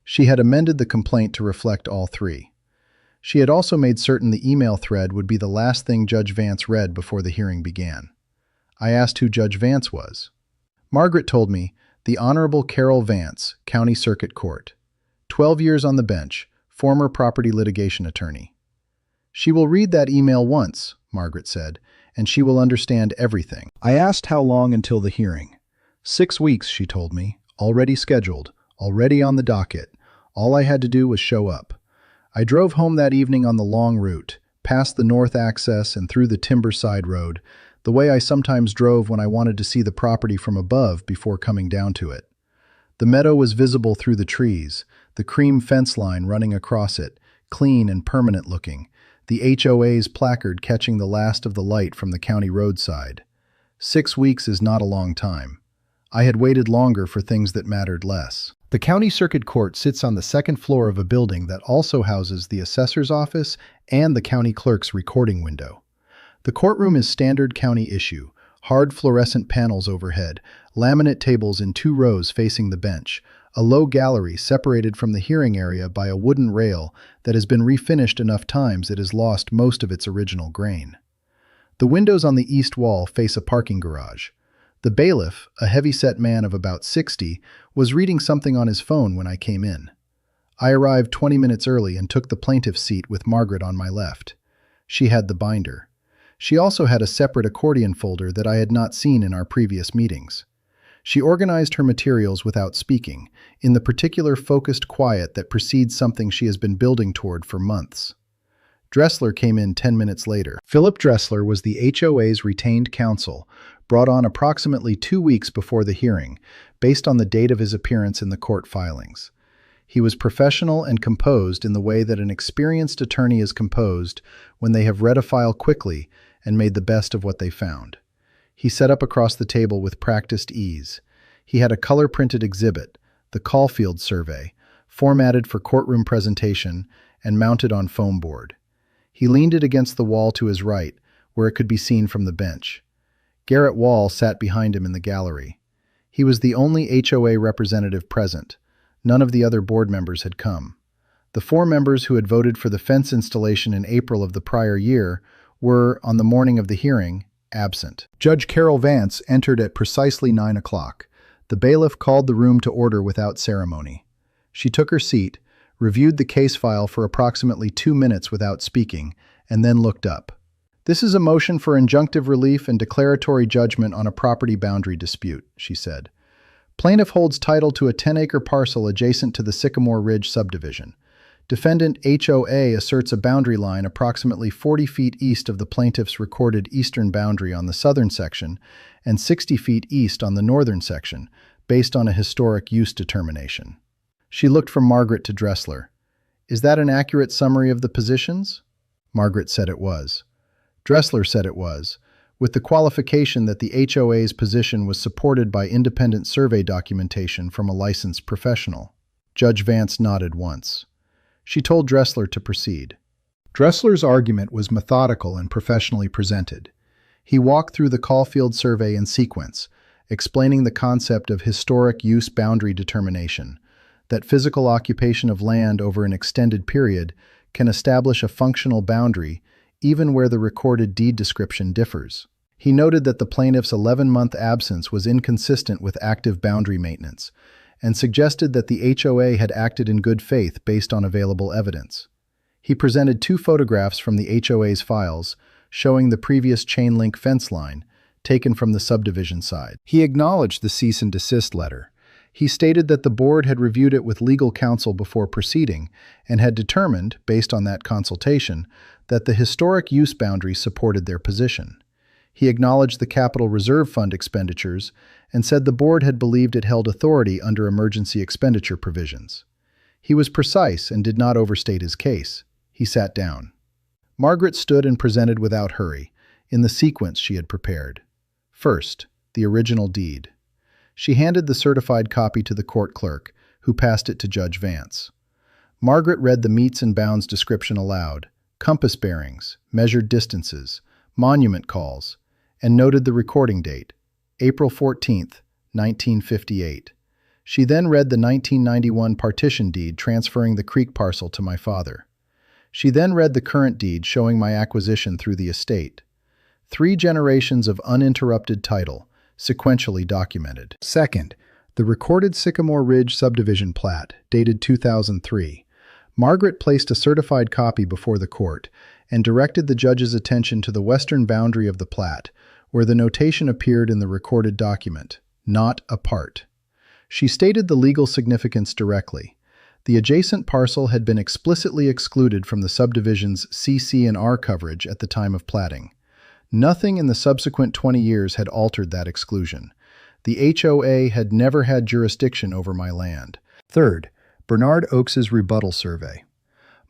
She had amended the complaint to reflect all three. She had also made certain the email thread would be the last thing Judge Vance read before the hearing began. I asked who Judge Vance was. Margaret told me, the Honorable Carol Vance, County Circuit Court. 12 years on the bench, former property litigation attorney. She will read that email once, Margaret said, and she will understand everything. I asked how long until the hearing. 6 weeks, she told me, already scheduled, already on the docket. All I had to do was show up. I drove home that evening on the long route, past the north access and through the Timberside Road, the way I sometimes drove when I wanted to see the property from above before coming down to it. The meadow was visible through the trees, the cream fence line running across it, clean and permanent looking, the HOA's placard catching the last of the light from the county roadside. 6 weeks is not a long time. I had waited longer for things that mattered less. The County Circuit Court sits on the second floor of a building that also houses the assessor's office and the county clerk's recording window. The courtroom is standard county issue, hard fluorescent panels overhead, laminate tables in 2 rows facing the bench, a low gallery separated from the hearing area by a wooden rail that has been refinished enough times it has lost most of its original grain. The windows on the east wall face a parking garage. The bailiff, a heavy-set man of about 60, was reading something on his phone when I came in. I arrived 20 minutes early and took the plaintiff's seat with Margaret on my left. She had the binder. She also had a separate accordion folder that I had not seen in our previous meetings. She organized her materials without speaking, in the particular focused quiet that precedes something she has been building toward for months. Dressler came in 10 minutes later. Philip Dressler was the HOA's retained counsel, brought on approximately 2 weeks before the hearing, based on the date of his appearance in the court filings. He was professional and composed in the way that an experienced attorney is composed when they have read a file quickly and made the best of what they found. He sat up across the table with practiced ease. He had a color-printed exhibit, the Caulfield Survey, formatted for courtroom presentation and mounted on foam board. He leaned it against the wall to his right, where it could be seen from the bench. Garrett Wall sat behind him in the gallery. He was the only HOA representative present. None of the other board members had come. The 4 members who had voted for the fence installation in April of the prior year were, on the morning of the hearing, absent. Judge Carol Vance entered at precisely 9 o'clock. The bailiff called the room to order without ceremony. She took her seat, reviewed the case file for approximately 2 minutes without speaking, and then looked up. "This is a motion for injunctive relief and declaratory judgment on a property boundary dispute," she said. "Plaintiff holds title to a 10-acre parcel adjacent to the Sycamore Ridge subdivision. Defendant HOA asserts a boundary line approximately 40 feet east of the plaintiff's recorded eastern boundary on the southern section and 60 feet east on the northern section, based on a historic use determination." She looked from Margaret to Dressler. "Is that an accurate summary of the positions?" Margaret said it was. Dressler said it was, with the qualification that the HOA's position was supported by independent survey documentation from a licensed professional. Judge Vance nodded once. She told Dressler to proceed. Dressler's argument was methodical and professionally presented. He walked through the Caulfield survey in sequence, explaining the concept of historic use boundary determination, that physical occupation of land over an extended period can establish a functional boundary even where the recorded deed description differs. He noted that the plaintiff's 11-month absence was inconsistent with active boundary maintenance, and suggested that the HOA had acted in good faith based on available evidence. He presented 2 photographs from the HOA's files showing the previous chain-link fence line, taken from the subdivision side. He acknowledged the cease and desist letter. He stated that the board had reviewed it with legal counsel before proceeding and had determined, based on that consultation, that the historic use boundary supported their position. He acknowledged the Capital Reserve Fund expenditures and said the board had believed it held authority under emergency expenditure provisions. He was precise and did not overstate his case. He sat down. Margaret stood and presented without hurry, in the sequence she had prepared. First, the original deed. She handed the certified copy to the court clerk, who passed it to Judge Vance. Margaret read the meets and bounds description aloud, compass bearings, measured distances, monument calls, and noted the recording date, April 14, 1958. She then read the 1991 partition deed transferring the creek parcel to my father. She then read the current deed showing my acquisition through the estate. 3 generations of uninterrupted title, sequentially documented. Second, the recorded Sycamore Ridge subdivision plat, dated 2003. Margaret placed a certified copy before the court and directed the judge's attention to the western boundary of the plat, where the notation appeared in the recorded document, "not a part." She stated the legal significance directly. The adjacent parcel had been explicitly excluded from the subdivision's CC&R coverage at the time of platting. Nothing in the subsequent 20 years had altered that exclusion. The HOA had never had jurisdiction over my land. Third, Bernard Oakes's rebuttal survey.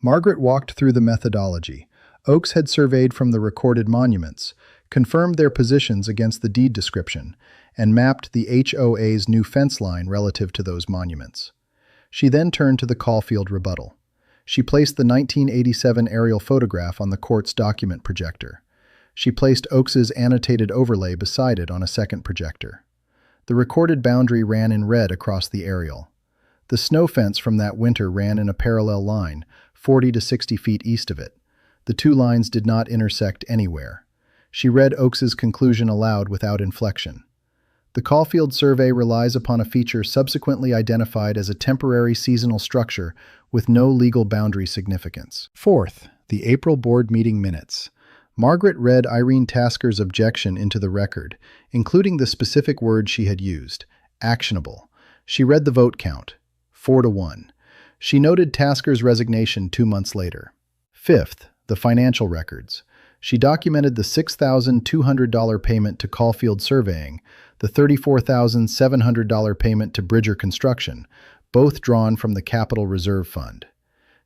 Margaret walked through the methodology. Oakes had surveyed from the recorded monuments, confirmed their positions against the deed description, and mapped the HOA's new fence line relative to those monuments. She then turned to the Caulfield rebuttal. She placed the 1987 aerial photograph on the court's document projector. She placed Oakes's annotated overlay beside it on a second projector. The recorded boundary ran in red across the aerial. The snow fence from that winter ran in a parallel line, 40 to 60 feet east of it. The 2 lines did not intersect anywhere. She read Oakes's conclusion aloud without inflection. The Caulfield survey relies upon a feature subsequently identified as a temporary seasonal structure with no legal boundary significance. Fourth, the April board meeting minutes. Margaret read Irene Tasker's objection into the record, including the specific word she had used, actionable. She read the vote count, 4-1. She noted Tasker's resignation 2 months later. Fifth, the financial records. She documented the $6,200 payment to Caulfield Surveying, the $34,700 payment to Bridger Construction, both drawn from the Capital Reserve Fund.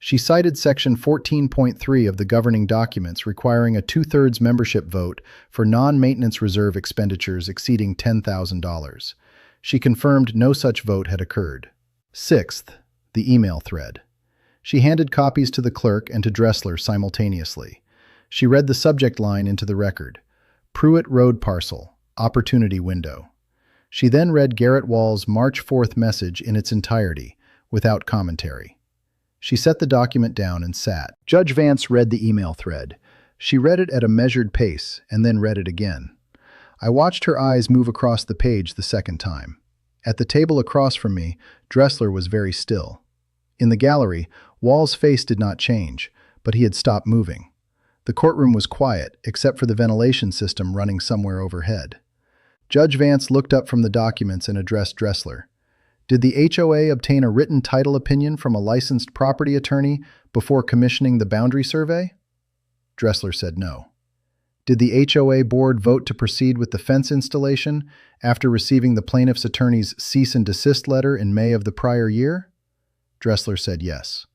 She cited Section 14.3 of the governing documents requiring a 2/3 membership vote for non-maintenance reserve expenditures exceeding $10,000. She confirmed no such vote had occurred. Sixth, the email thread. She handed copies to the clerk and to Dressler simultaneously. She read the subject line into the record, Pruitt Road Parcel, Opportunity Window. She then read Garrett Wall's March 4th message in its entirety, without commentary. She set the document down and sat. Judge Vance read the email thread. She read it at a measured pace and then read it again. I watched her eyes move across the page the second time. At the table across from me, Dressler was very still. In the gallery, Wall's face did not change, but he had stopped moving. The courtroom was quiet, except for the ventilation system running somewhere overhead. Judge Vance looked up from the documents and addressed Dressler. Did the HOA obtain a written title opinion from a licensed property attorney before commissioning the boundary survey? Dressler said no. Did the HOA board vote to proceed with the fence installation after receiving the plaintiff's attorney's cease and desist letter in May of the prior year? Dressler said yes.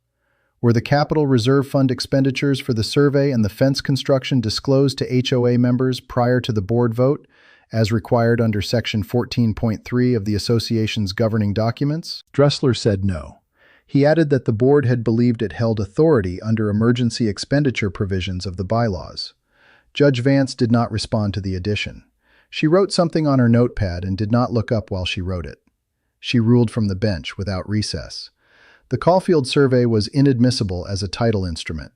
Were the Capital Reserve Fund expenditures for the survey and the fence construction disclosed to HOA members prior to the board vote, as required under Section 14.3 of the Association's governing documents? Dressler said no. He added that the board had believed it held authority under emergency expenditure provisions of the bylaws. Judge Vance did not respond to the addition. She wrote something on her notepad and did not look up while she wrote it. She ruled from the bench without recess. The Caulfield survey was inadmissible as a title instrument.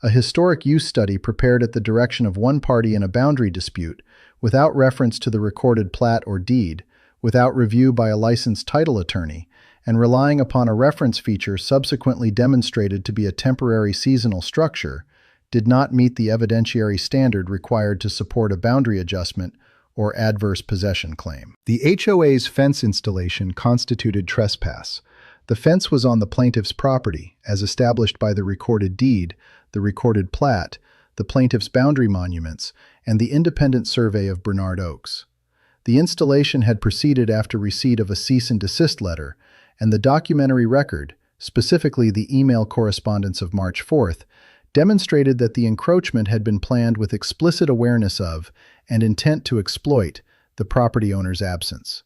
A historic use study prepared at the direction of one party in a boundary dispute, without reference to the recorded plat or deed, without review by a licensed title attorney, and relying upon a reference feature subsequently demonstrated to be a temporary seasonal structure, did not meet the evidentiary standard required to support a boundary adjustment or adverse possession claim. The HOA's fence installation constituted trespass. The fence was on the plaintiff's property, as established by the recorded deed, the recorded plat, the plaintiff's boundary monuments, and the independent survey of Bernard Oaks. The installation had proceeded after receipt of a cease and desist letter, and the documentary record, specifically the email correspondence of March 4th, demonstrated that the encroachment had been planned with explicit awareness of and intent to exploit the property owner's absence.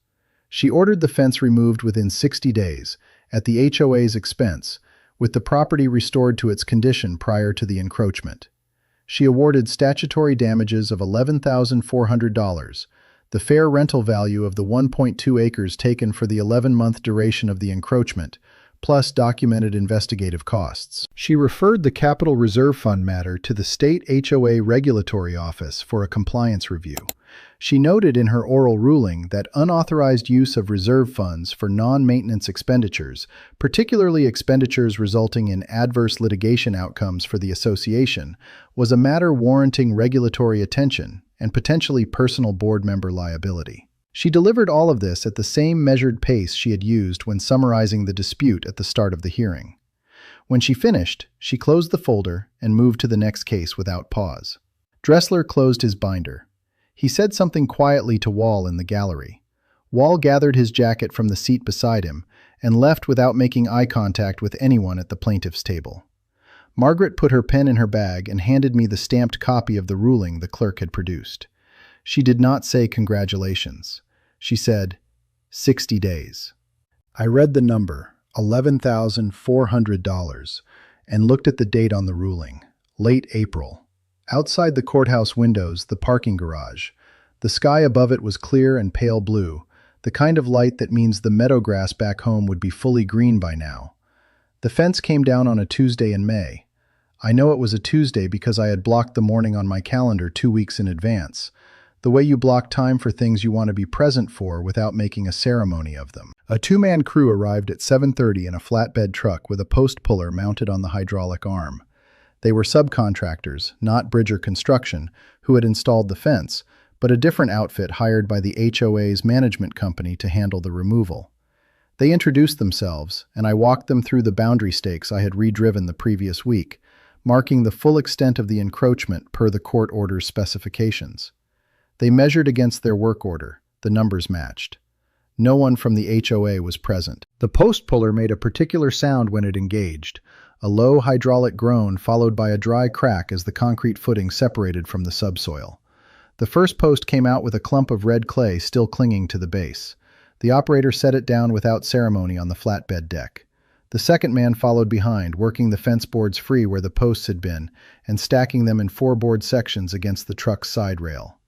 She ordered the fence removed within 60 days, at the HOA's expense, with the property restored to its condition prior to the encroachment. She awarded statutory damages of $11,400, the fair rental value of the 1.2 acres taken for the 11-month duration of the encroachment, plus documented investigative costs. She referred the Capital Reserve Fund matter to the State HOA Regulatory Office for a compliance review. She noted in her oral ruling that unauthorized use of reserve funds for non-maintenance expenditures, particularly expenditures resulting in adverse litigation outcomes for the association, was a matter warranting regulatory attention and potentially personal board member liability. She delivered all of this at the same measured pace she had used when summarizing the dispute at the start of the hearing. When she finished, she closed the folder and moved to the next case without pause. Dressler closed his binder. He said something quietly to Wall in the gallery. Wall gathered his jacket from the seat beside him and left without making eye contact with anyone at the plaintiff's table. Margaret put her pen in her bag and handed me the stamped copy of the ruling the clerk had produced. She did not say congratulations. She said, 60 days. I read the number, $11,400, and looked at the date on the ruling, late April. Outside the courthouse windows, the parking garage. The sky above it was clear and pale blue, the kind of light that means the meadow grass back home would be fully green by now. The fence came down on a Tuesday in May. I know it was a Tuesday because I had blocked the morning on my calendar 2 weeks in advance, the way you block time for things you want to be present for without making a ceremony of them. A two-man crew arrived at 7:30 in a flatbed truck with a post puller mounted on the hydraulic arm. They were subcontractors, not Bridger Construction, who had installed the fence, but a different outfit hired by the HOA's management company to handle the removal. They introduced themselves, and I walked them through the boundary stakes I had redriven the previous week, marking the full extent of the encroachment per the court order's specifications. They measured against their work order. The numbers matched. No one from the HOA was present. The post puller made a particular sound when it engaged, a low hydraulic groan followed by a dry crack as the concrete footing separated from the subsoil. The first post came out with a clump of red clay still clinging to the base. The operator set it down without ceremony on the flatbed deck. The second man followed behind, working the fence boards free where the posts had been, and stacking them in 4-board sections against the truck's side rail.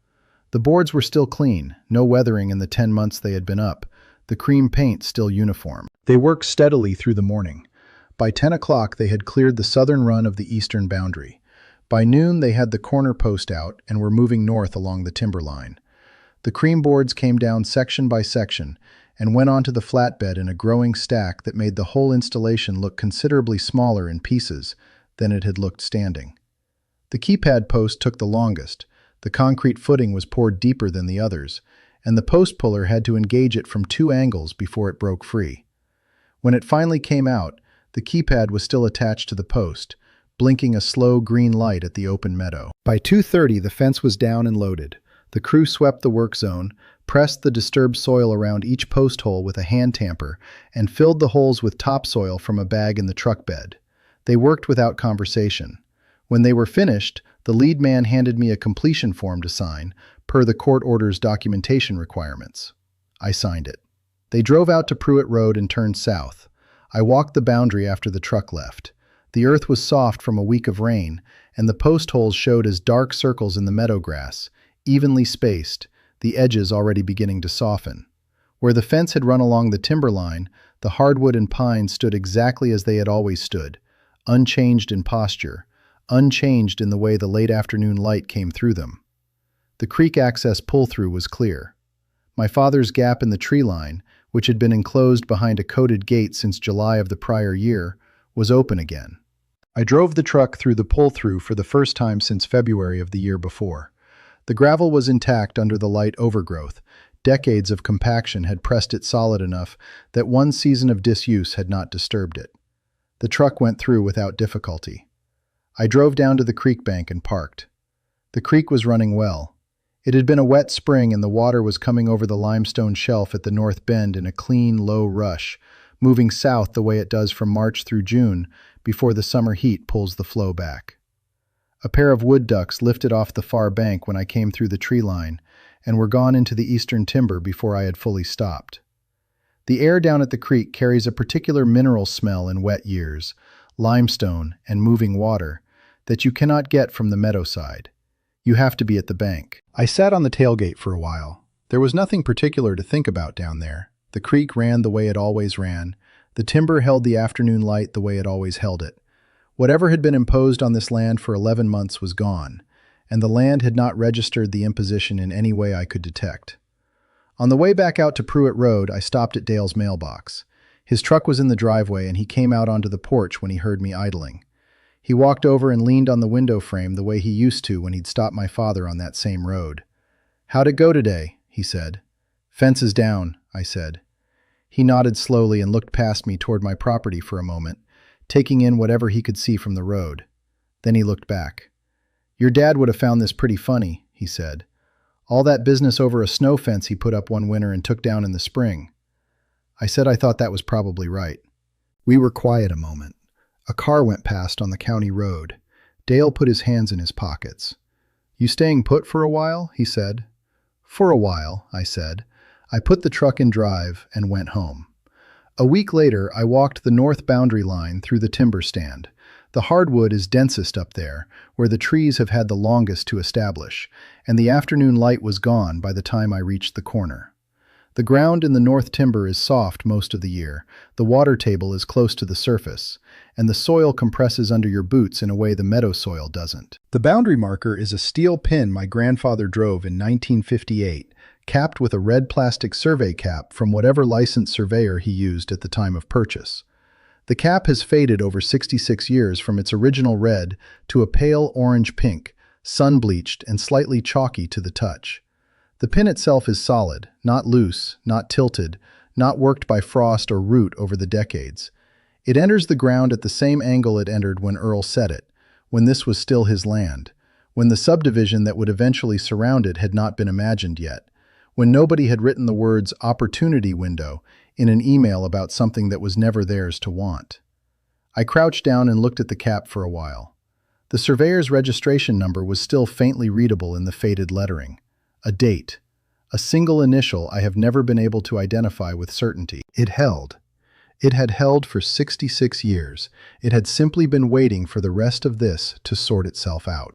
The boards were still clean, no weathering in the 10 months they had been up, the cream paint still uniform. They worked steadily through the morning. By 10 o'clock, they had cleared the southern run of the eastern boundary. By noon, they had the corner post out and were moving north along the timber line. The cream boards came down section by section and went onto the flatbed in a growing stack that made the whole installation look considerably smaller in pieces than it had looked standing. The keypad post took the longest. The concrete footing was poured deeper than the others, and the post puller had to engage it from 2 angles before it broke free. When it finally came out, the keypad was still attached to the post, blinking a slow green light at the open meadow. By 2:30, the fence was down and loaded. The crew swept the work zone, pressed the disturbed soil around each post hole with a hand tamper, and filled the holes with topsoil from a bag in the truck bed. They worked without conversation. When they were finished, the lead man handed me a completion form to sign, per the court order's documentation requirements. I signed it. They drove out to Pruitt Road and turned south. I walked the boundary after the truck left. The earth was soft from a week of rain, and the post holes showed as dark circles in the meadow grass, evenly spaced, the edges already beginning to soften. Where the fence had run along the timber line, the hardwood and pine stood exactly as they had always stood, unchanged in posture, unchanged in the way the late afternoon light came through them. The creek access pull-through was clear. My father's gap in the tree line, which had been enclosed behind a coated gate since July of the prior year, was open again. I drove the truck through the pull-through for the first time since February of the year before. The gravel was intact under the light overgrowth. Decades of compaction had pressed it solid enough that one season of disuse had not disturbed it. The truck went through without difficulty. I drove down to the creek bank and parked. The creek was running well. It had been a wet spring and the water was coming over the limestone shelf at the north bend in a clean, low rush, moving south the way it does from March through June before the summer heat pulls the flow back. A pair of wood ducks lifted off the far bank when I came through the tree line and were gone into the eastern timber before I had fully stopped. The air down at the creek carries a particular mineral smell in wet years, limestone and moving water, that you cannot get from the meadow side. You have to be at the bank. I sat on the tailgate for a while. There was nothing particular to think about down there. The creek ran the way it always ran. The timber held the afternoon light the way it always held it. Whatever had been imposed on this land for 11 months was gone, and the land had not registered the imposition in any way I could detect. On the way back out to Pruitt Road, I stopped at Dale's mailbox. His truck was in the driveway, and he came out onto the porch when he heard me idling. He walked over and leaned on the window frame the way he used to when he'd stopped my father on that same road. "How'd it go today?" he said. "Fence is down," I said. He nodded slowly and looked past me toward my property for a moment, taking in whatever he could see from the road. Then he looked back. "Your dad would have found this pretty funny," he said. "All that business over a snow fence he put up one winter and took down in the spring." I said I thought that was probably right. We were quiet a moment. A car went past on the county road. Dale put his hands in his pockets. "You staying put for a while?" he said. "For a while," I said. I put the truck in drive and went home. A week later, I walked the north boundary line through the timber stand. The hardwood is densest up there, where the trees have had the longest to establish, and the afternoon light was gone by the time I reached the corner. The ground in the north timber is soft most of the year, the water table is close to the surface, and the soil compresses under your boots in a way the meadow soil doesn't. The boundary marker is a steel pin my grandfather drove in 1958, capped with a red plastic survey cap from whatever licensed surveyor he used at the time of purchase. The cap has faded over 66 years from its original red to a pale orange-pink, sun-bleached and slightly chalky to the touch. The pin itself is solid, not loose, not tilted, not worked by frost or root over the decades. It enters the ground at the same angle it entered when Earl set it, when this was still his land, when the subdivision that would eventually surround it had not been imagined yet, when nobody had written the words "opportunity window" in an email about something that was never theirs to want. I crouched down and looked at the cap for a while. The surveyor's registration number was still faintly readable in the faded lettering. A date. A single initial I have never been able to identify with certainty. It held. It had held for 66 years. It had simply been waiting for the rest of this to sort itself out.